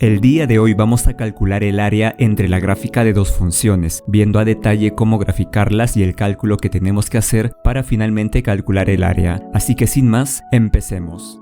El día de hoy vamos a calcular el área entre la gráfica de dos funciones, viendo a detalle cómo graficarlas y el cálculo que tenemos que hacer para finalmente calcular el área. Así que sin más, empecemos.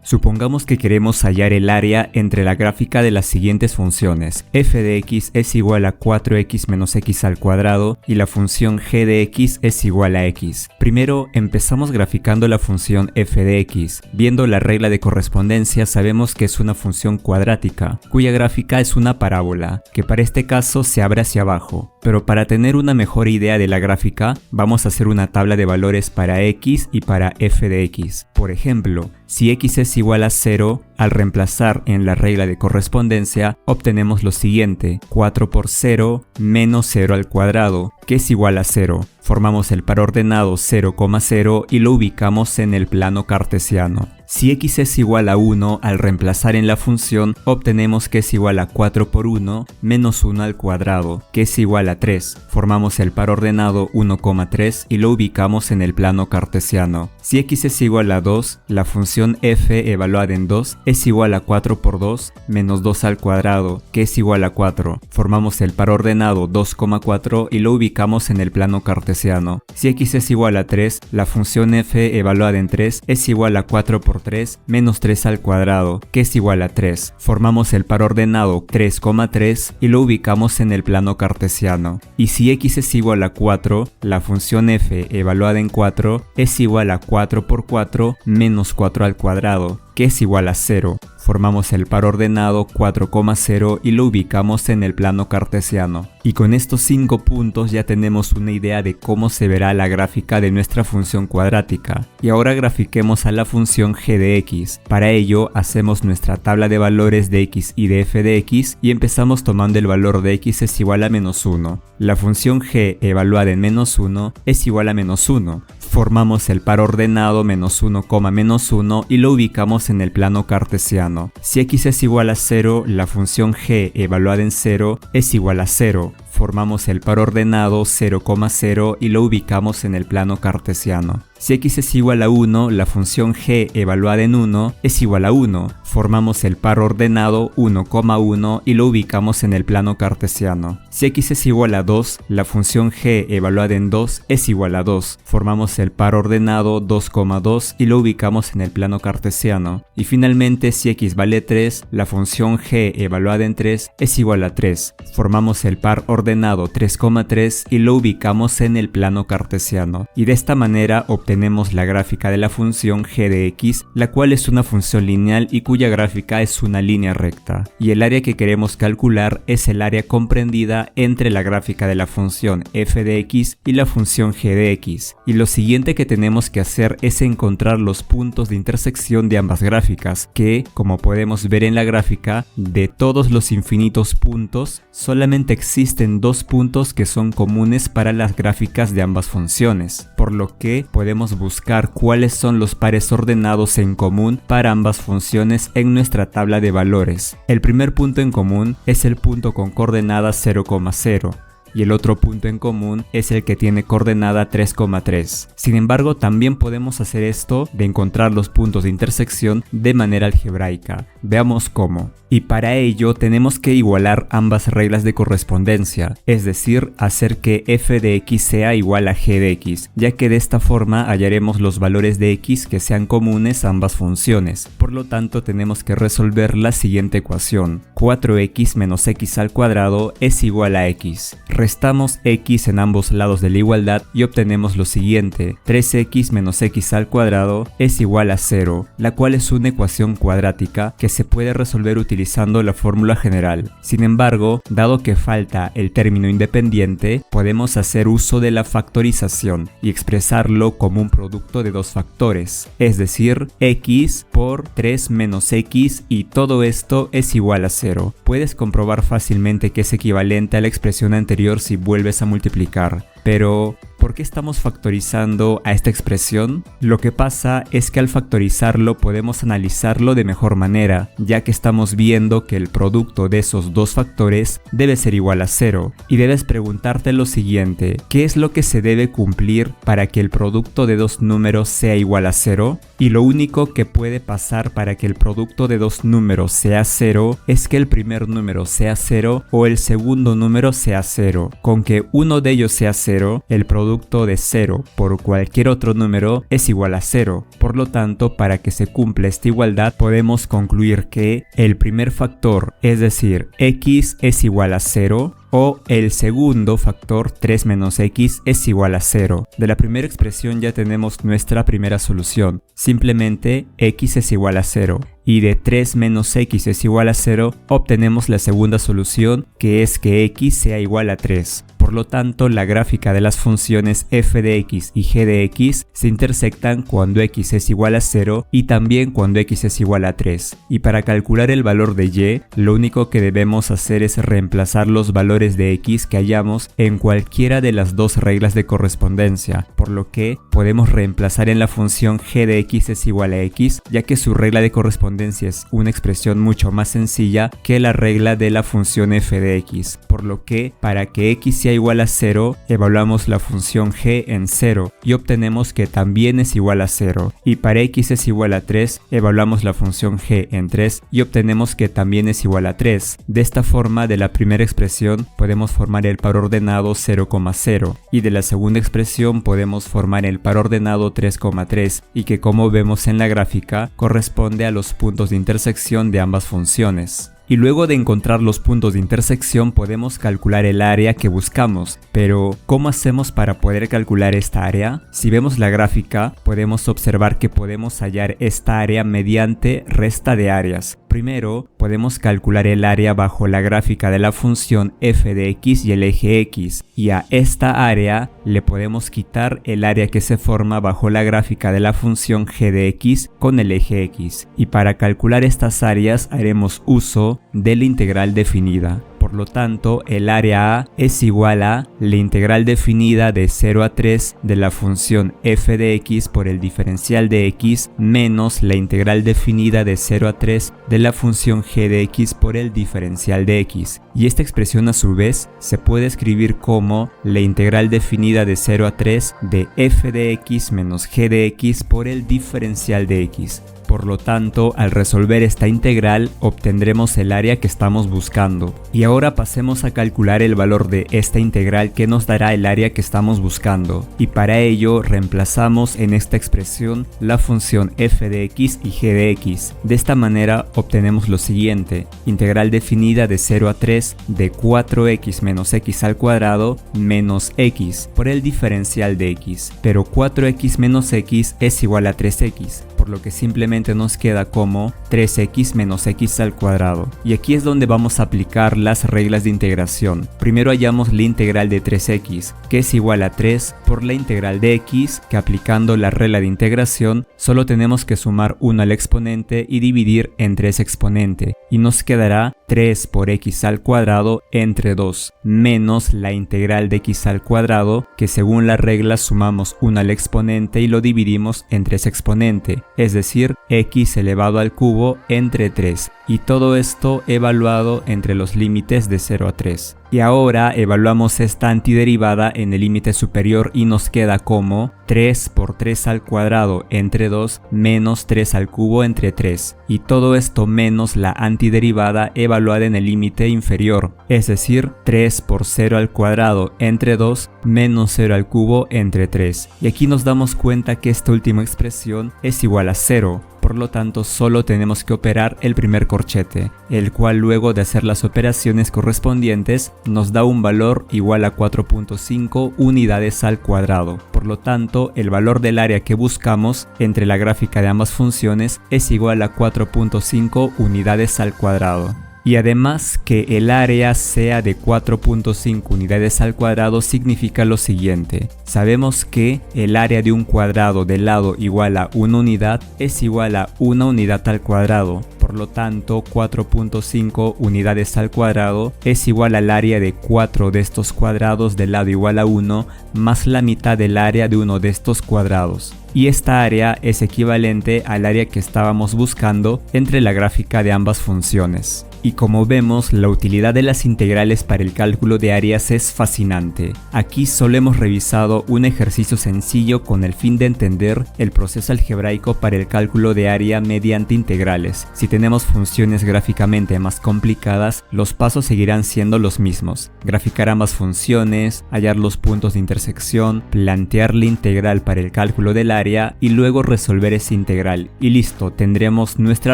Supongamos que queremos hallar el área entre la gráfica de las siguientes funciones. F de x es igual a 4x menos x al cuadrado y la función g de x es igual a x. Primero empezamos graficando la función f de x. Viendo la regla de correspondencia sabemos que es una función cuadrática, cuya gráfica es una parábola, que para este caso se abre hacia abajo. Pero para tener una mejor idea de la gráfica, vamos a hacer una tabla de valores para x y para f de x. Por ejemplo, si x es igual a 0, al reemplazar en la regla de correspondencia, obtenemos lo siguiente: 4 por 0 menos 0 al cuadrado, que es igual a 0. Formamos el par ordenado 0, 0 y lo ubicamos en el plano cartesiano. Si x es igual a 1, al reemplazar en la función, obtenemos que es igual a 4 por 1 menos 1 al cuadrado, que es igual a 3. Formamos el par ordenado 1, 3 y lo ubicamos en el plano cartesiano. Si x es igual a 2, la función f evaluada en 2 es igual a 4 por 2 menos 2 al cuadrado, que es igual a 4. Formamos el par ordenado 2, 4 y lo ubicamos en el plano cartesiano. Si x es igual a 3, la función f evaluada en 3 es igual a 4 por 3 menos 3 al cuadrado, que es igual a 3. Formamos el par ordenado 3, 3 y lo ubicamos en el plano cartesiano. Y si x es igual a 4, la función f evaluada en 4 es igual a 4 por 4 menos 4 al cuadrado, que es igual a 0. Formamos el par ordenado 4, 0 y lo ubicamos en el plano cartesiano. Y con estos 5 puntos ya tenemos una idea de cómo se verá la gráfica de nuestra función cuadrática. Y ahora grafiquemos a la función g de x. Para ello hacemos nuestra tabla de valores de x y de f de x y empezamos tomando el valor de x es igual a menos 1. La función g evaluada en menos 1 es igual a menos 1. Formamos el par ordenado menos 1, menos 1 y lo ubicamos en el plano cartesiano. Si x es igual a 0, la función g evaluada en 0 es igual a 0. Formamos el par ordenado 0, 0 y lo ubicamos en el plano cartesiano. Si x es igual a 1, la función g evaluada en 1 es igual a 1. Formamos el par ordenado 1, 1 y lo ubicamos en el plano cartesiano. Si x es igual a 2, la función g evaluada en 2 es igual a 2. Formamos el par ordenado 2, 2 y lo ubicamos en el plano cartesiano. Y finalmente, si x vale 3, la función g evaluada en 3 es igual a 3. Formamos el par ordenado 3, 3 y lo ubicamos en el plano cartesiano. Y de esta manera obtenemos la gráfica de la función g de x, la cual es una función lineal y cuya gráfica es una línea recta. Y el área que queremos calcular es el área comprendida entre la gráfica de la función f de x y la función g de x. Y lo siguiente que tenemos que hacer es encontrar los puntos de intersección de ambas gráficas, que, como podemos ver en la gráfica, de todos los infinitos puntos, solamente existen dos puntos que son comunes para las gráficas de ambas funciones, por lo que podemos buscar cuáles son los pares ordenados en común para ambas funciones en nuestra tabla de valores. El primer punto en común es el punto con coordenada 0, 0. Y el otro punto en común es el que tiene coordenada 3, 3. Sin embargo, también podemos hacer esto de encontrar los puntos de intersección de manera algebraica. Veamos cómo. Y para ello tenemos que igualar ambas reglas de correspondencia, es decir, hacer que f de x sea igual a g de x, ya que de esta forma hallaremos los valores de x que sean comunes a ambas funciones. Por lo tanto, tenemos que resolver la siguiente ecuación: 4x menos x al cuadrado es igual a x. Restamos x en ambos lados de la igualdad y obtenemos lo siguiente: 3x menos x al cuadrado es igual a 0, la cual es una ecuación cuadrática que se puede resolver utilizando la fórmula general. Sin embargo, dado que falta el término independiente, podemos hacer uso de la factorización y expresarlo como un producto de dos factores, es decir, x por 3 menos x, y todo esto es igual a 0. Puedes comprobar fácilmente que es equivalente a la expresión anterior si vuelves a multiplicar. Pero ¿por qué estamos factorizando a esta expresión? Lo que pasa es que al factorizarlo podemos analizarlo de mejor manera, ya que estamos viendo que el producto de esos dos factores debe ser igual a 0. Y debes preguntarte lo siguiente: ¿qué es lo que se debe cumplir para que el producto de dos números sea igual a 0? Y lo único que puede pasar para que el producto de dos números sea 0 es que el primer número sea 0 o el segundo número sea 0. Con que uno de ellos sea 0, el producto de 0 por cualquier otro número es igual a 0. Por lo tanto, para que se cumpla esta igualdad, podemos concluir que el primer factor, es decir, x es igual a 0, o el segundo factor 3 menos x es igual a 0. De la primera expresión ya tenemos nuestra primera solución. Simplemente x es igual a 0. Y de 3 menos x es igual a 0 obtenemos la segunda solución, que es que x sea igual a 3. Por lo tanto, la gráfica de las funciones f de x y g de x se intersectan cuando x es igual a 0 y también cuando x es igual a 3. Y para calcular el valor de y, lo único que debemos hacer es reemplazar los valores de x que hallamos en cualquiera de las dos reglas de correspondencia, por lo que podemos reemplazar en la función g de x es igual a x, ya que su regla de correspondencia es una expresión mucho más sencilla que la regla de la función f de x, por lo que para que x sea igual a 0, evaluamos la función g en 0 y obtenemos que también es igual a 0, y para x es igual a 3, evaluamos la función g en 3 y obtenemos que también es igual a 3. De esta forma, de la primera expresión podemos formar el par ordenado 0,0 y de la segunda expresión podemos formar el par ordenado 3,3 y que, como vemos en la gráfica, corresponde a los puntos de intersección de ambas funciones. Y luego de encontrar los puntos de intersección podemos calcular el área que buscamos. Pero, ¿cómo hacemos para poder calcular esta área? Si vemos la gráfica, podemos observar que podemos hallar esta área mediante resta de áreas. Primero, podemos calcular el área bajo la gráfica de la función f de x y el eje x, y a esta área le podemos quitar el área que se forma bajo la gráfica de la función g de x con el eje x. Y para calcular estas áreas haremos uso de la integral definida. Por lo tanto, el área A es igual a la integral definida de 0 a 3 de la función f de x por el diferencial de x menos la integral definida de 0 a 3 de la función g de x por el diferencial de x. Y esta expresión a su vez se puede escribir como la integral definida de 0 a 3 de f de x menos g de x por el diferencial de x. Por lo tanto, al resolver esta integral obtendremos el área que estamos buscando. Y ahora pasemos a calcular el valor de esta integral que nos dará el área que estamos buscando. Y para ello reemplazamos en esta expresión la función f de x y g de x. De esta manera obtenemos lo siguiente: integral definida de 0 a 3 de 4x menos x al cuadrado menos x por el diferencial de x. Pero 4x menos x es igual a 3x. Por lo que simplemente nos queda como 3x menos x al cuadrado. Y aquí es donde vamos a aplicar las reglas de integración. Primero hallamos la integral de 3x, que es igual a 3 por la integral de x, que aplicando la regla de integración solo tenemos que sumar 1 al exponente y dividir entre ese exponente. Y nos quedará 3 por x al cuadrado entre 2, menos la integral de x al cuadrado, que según la regla sumamos 1 al exponente y lo dividimos entre ese exponente, es decir, x elevado al cubo entre 3, y todo esto evaluado entre los límites de 0 a 3. Y ahora evaluamos esta antiderivada en el límite superior y nos queda como 3 por 3 al cuadrado entre 2 menos 3 al cubo entre 3. Y todo esto menos la antiderivada evaluada en el límite inferior, es decir, 3 por 0 al cuadrado entre 2 menos 0 al cubo entre 3. Y aquí nos damos cuenta que esta última expresión es igual a 0. Por lo tanto, solo tenemos que operar el primer corchete, el cual luego de hacer las operaciones correspondientes nos da un valor igual a 4.5 unidades al cuadrado. Por lo tanto, el valor del área que buscamos entre la gráfica de ambas funciones es igual a 4.5 unidades al cuadrado. Y además que el área sea de 4.5 unidades al cuadrado significa lo siguiente: sabemos que el área de un cuadrado de lado igual a una unidad es igual a una unidad al cuadrado. Por Por lo tanto, 4.5 unidades al cuadrado es igual al área de 4 de estos cuadrados del lado igual a 1 más la mitad del área de uno de estos cuadrados. Y esta área es equivalente al área que estábamos buscando entre la gráfica de ambas funciones. Y como vemos, la utilidad de las integrales para el cálculo de áreas es fascinante. Aquí solo hemos revisado un ejercicio sencillo con el fin de entender el proceso algebraico para el cálculo de área mediante integrales. Si tenemos funciones gráficamente más complicadas, los pasos seguirán siendo los mismos. Graficar ambas funciones, hallar los puntos de intersección, plantear la integral para el cálculo del área y luego resolver esa integral. Y listo, tendremos nuestra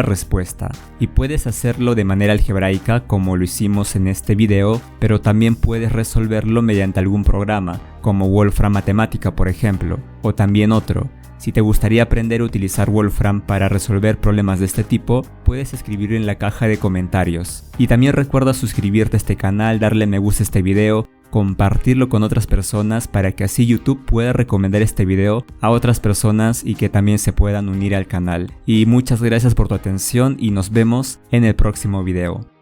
respuesta. Y puedes hacerlo de manera algebraica como lo hicimos en este video, pero también puedes resolverlo mediante algún programa, como Wolfram Matemática por ejemplo, o también otro. Si te gustaría aprender a utilizar Wolfram para resolver problemas de este tipo, puedes escribirlo en la caja de comentarios. Y también recuerda suscribirte a este canal, darle me gusta a este video, compartirlo con otras personas para que así YouTube pueda recomendar este video a otras personas y que también se puedan unir al canal. Y muchas gracias por tu atención y nos vemos en el próximo video.